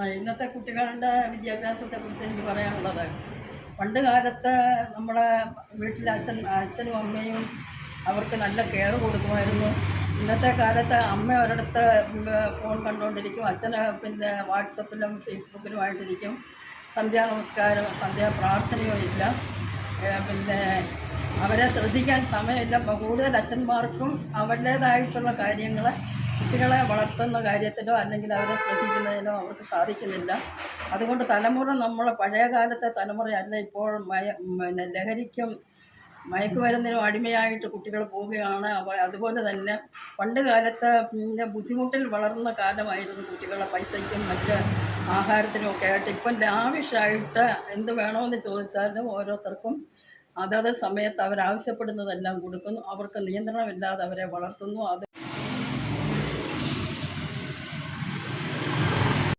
ഇന്നത്തെ കുട്ടികളുടെ വിദ്യാഭ്യാസത്തെക്കുറിച്ച് എനിക്ക് പറയാനുള്ളത്, പണ്ട് കാലത്ത് നമ്മുടെ വീട്ടിൽ അച്ഛനും അമ്മയും അവർക്ക് നല്ല കെയർ കൊടുക്കുമായിരുന്നു. ഇന്നത്തെ കാലത്ത് അമ്മ ഒരിടത്ത് ഫോൺ കണ്ടുകൊണ്ടിരിക്കും, അച്ഛന് വാട്സപ്പിലും ഫേസ്ബുക്കിലുമായിട്ടിരിക്കും. സന്ധ്യാ പ്രാർത്ഥനയോ ഇല്ല. പിന്നെ അവരെ ശ്രദ്ധിക്കാൻ സമയമില്ല. കൂടുതൽ അച്ഛന്മാർക്കും അവരുടേതായിട്ടുള്ള കാര്യങ്ങൾ കുട്ടികളെ വളർത്തുന്ന കാര്യത്തിലോ അല്ലെങ്കിൽ അവരെ ശ്രദ്ധിക്കുന്നതിനോ അവർക്ക് സാധിക്കുന്നില്ല. അതുകൊണ്ട് നമ്മളെ പഴയ കാലത്തെ തലമുറയല്ല ഇപ്പോൾ. ലഹരിക്കും മയക്കുമരുന്നിനും അടിമയായിട്ട് കുട്ടികൾ പോവുകയാണ്. അതുപോലെ തന്നെ പണ്ട് കാലത്ത് ബുദ്ധിമുട്ടിൽ വളർന്ന കാലമായിരുന്നു കുട്ടികളെ പൈസയ്ക്കും മറ്റ് ആഹാരത്തിനും ഒക്കെ ആയിട്ട്. ഇപ്പം ലാവിഷായിട്ട് എന്ത് വേണമെന്ന് ചോദിച്ചാലും ഓരോരുത്തർക്കും അതത് സമയത്ത് അവരാവശ്യപ്പെടുന്നതെല്ലാം കൊടുക്കുന്നു. അവർക്ക് നിയന്ത്രണമില്ലാതെ അവരെ വളർത്തുന്നു.